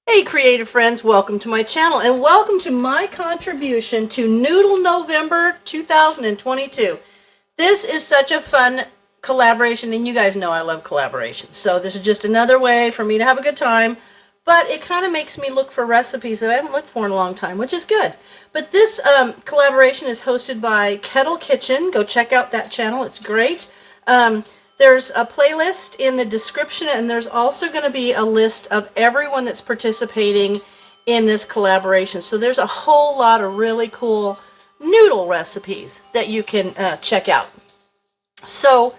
Hey creative friends, welcome to my channel and welcome to my contribution to Noodle November 2022. This is such a fun collaboration, and you guys know I love collaborations. So this is just another way for me to have a good time, but it kind of makes me look for recipes that I haven't looked for in a long time, which is good. But this collaboration is hosted by Kettle Kitchen. Go check out that channel, it's great. There's a playlist in the description, and there's also going to be a list of everyone that's participating in this collaboration. So there's a whole lot of really cool noodle recipes that you can check out. So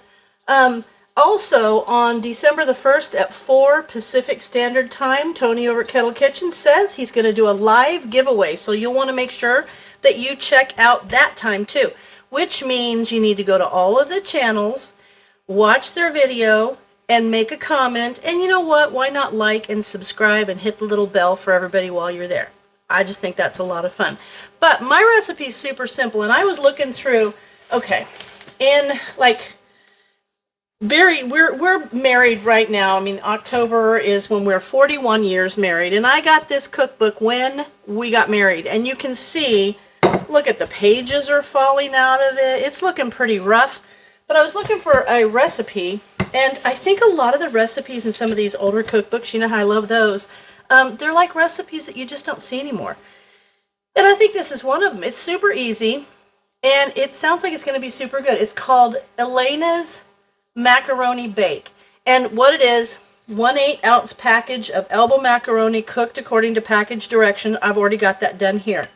also on December the 1st at 4 Pacific Standard Time, Tony over at Kettle Kitchen says he's going to do a live giveaway. So you'll want to make sure that you check out that time too, which means you need to go to all of the channels, watch their video, and make a comment. And you know what? Why not like and subscribe and hit the little bell for everybody while you're there? I just think that's a lot of fun. But my recipe is super simple, and I was looking through, okay, in like we're married right now. I mean, October is when we're 41 years married, and I got this cookbook when we got married, and you can see, look at the pages are falling out of it. It's looking pretty rough. But I was looking for a recipe, and I think a lot of the recipes in some of these older cookbooks, you know how I love those, they're like recipes that you just don't see anymore. And I think this is one of them. It's super easy, and it sounds like it's going to be super good. It's called Elena's Macaroni Bake. And what it is, 1/8 ounce package of elbow macaroni cooked according to package direction. I've already got that done here.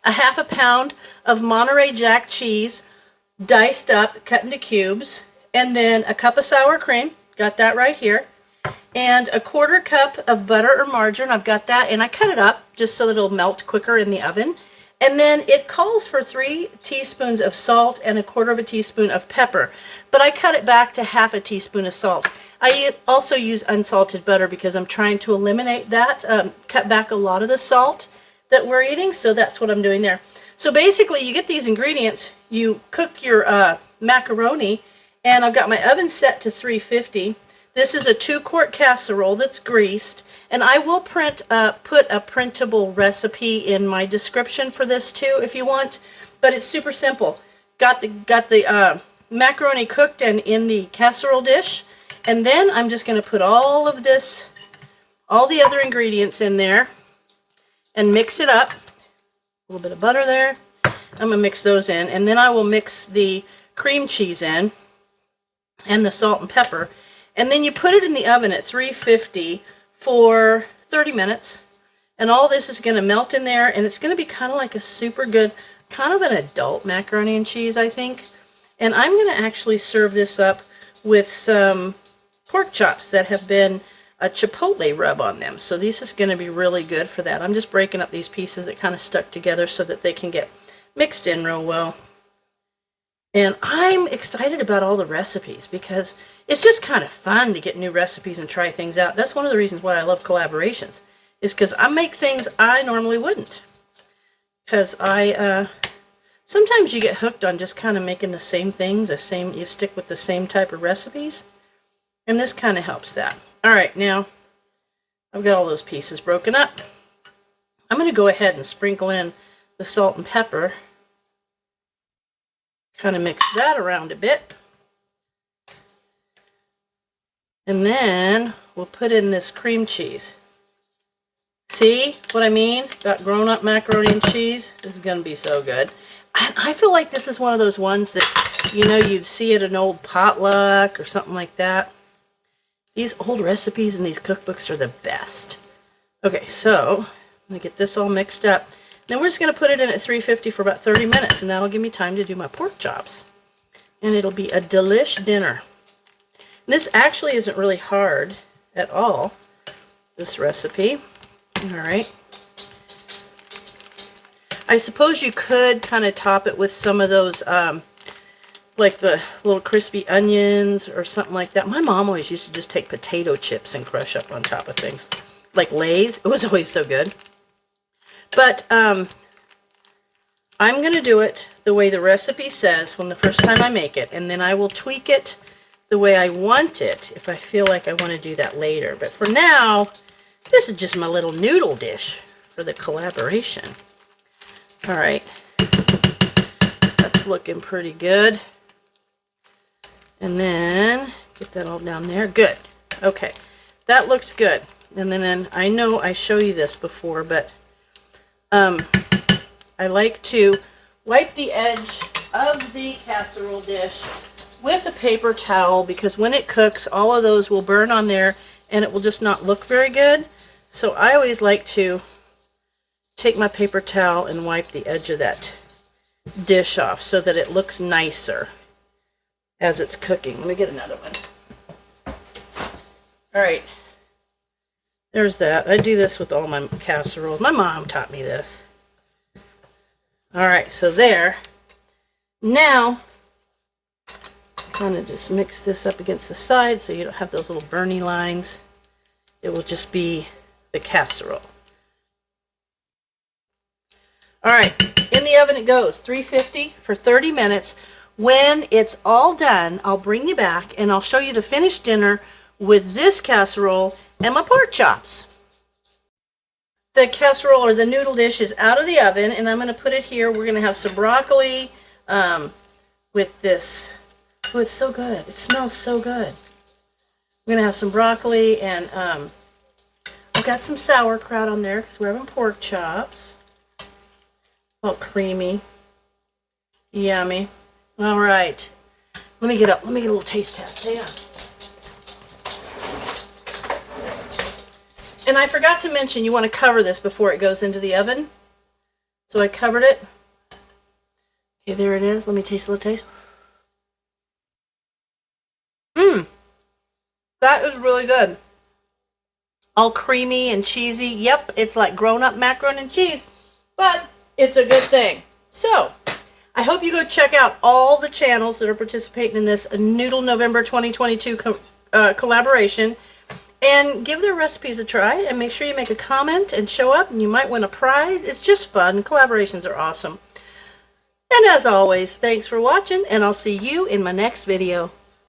A 1/2 pound of Monterey Jack cheese, diced up, cut into cubes, and then a cup of sour cream, got that right here, and a 1/4 cup of butter or margarine. I've got that, and I cut it up just so that it'll melt quicker in the oven. And then it calls for 3 teaspoons of salt and 1/4 teaspoon of pepper, but I cut it back to 1/2 teaspoon of salt. I also use unsalted butter because I'm trying to eliminate that, cut back a lot of the salt that we're eating, so that's what I'm doing there. So basically, you get these ingredients, you cook your macaroni, and I've got my oven set to 350. This is a 2-quart casserole that's greased, and I will put a printable recipe in my description for this too if you want, but it's super simple. Got the macaroni cooked and in the casserole dish, and then I'm just going to put all of this, all the other ingredients in there, and mix it up. A little bit of butter there. I'm going to mix those in, and then I will mix the cream cheese in and the salt and pepper, and then you put it in the oven at 350 for 30 minutes, and all this is going to melt in there, and it's going to be kind of like a super good, kind of an adult macaroni and cheese, I think. And I'm going to actually serve this up with some pork chops that have been a chipotle rub on them. So this is going to be really good for that. I'm just breaking up these pieces that kind of stuck together so that they can get mixed in real well. And I'm excited about all the recipes because it's just kind of fun to get new recipes and try things out. That's one of the reasons why I love collaborations, is because I make things I normally wouldn't. Because sometimes you get hooked on just kind of making the same thing, you stick with the same type of recipes. And this kind of helps that. All right, now I've got all those pieces broken up. I'm going to go ahead and sprinkle in the salt and pepper. Kind of mix that around a bit. And then we'll put in this cream cheese. See what I mean about grown-up macaroni and cheese? This is going to be so good. I feel like this is one of those ones that, you know, you'd see at an old potluck or something like that. These old recipes in these cookbooks are the best. Okay, so I'm going to get this all mixed up. Then we're just going to put it in at 350 for about 30 minutes, and that'll give me time to do my pork chops. And it'll be a delish dinner. And this actually isn't really hard at all, this recipe. All right. I suppose you could kind of top it with some of those, like the little crispy onions or something like that. My mom always used to just take potato chips and crush up on top of things. Like Lay's. It was always so good. But I'm going to do it the way the recipe says when the first time I make it, and then I will tweak it the way I want it if I feel like I want to do that later. But for now, This is just my little noodle dish for the collaboration. All right, that's looking pretty good. And then get that all down there. Good. Okay, that looks good. And then I know I show you this before, but I like to wipe the edge of the casserole dish with a paper towel, because when it cooks, all of those will burn on there and it will just not look very good. So I always like to take my paper towel and wipe the edge of that dish off so that it looks nicer as it's cooking. Let me get another one. All right. There's that. I do this with all my casseroles. My mom taught me this. All right, so there. Now, kind of just mix this up against the side so you don't have those little burny lines. It will just be the casserole. All right, in the oven it goes, 350 for 30 minutes. When it's all done, I'll bring you back and I'll show you the finished dinner with this casserole and my pork chops. The casserole or the noodle dish is out of the oven, and I'm going to put it here. We're going to have some broccoli with this. Oh, it's so good. It smells so good. We're going to have some broccoli, and I've got some sauerkraut on there because we're having pork chops. All creamy. Yummy. All right. Let me get up. Let me get a little taste test. Hang on. And I forgot to mention, you want to cover this before it goes into the oven. So I covered it. Okay, there it is. Let me taste a little taste. That is really good. All creamy and cheesy. Yep, it's like grown-up macaroni and cheese, but it's a good thing. So, I hope you go check out all the channels that are participating in this Noodle November 2022 collaboration. And give their recipes a try, and make sure you make a comment and show up, and you might win a prize. It's just fun. Collaborations are awesome. And as always, thanks for watching, and I'll see you in my next video.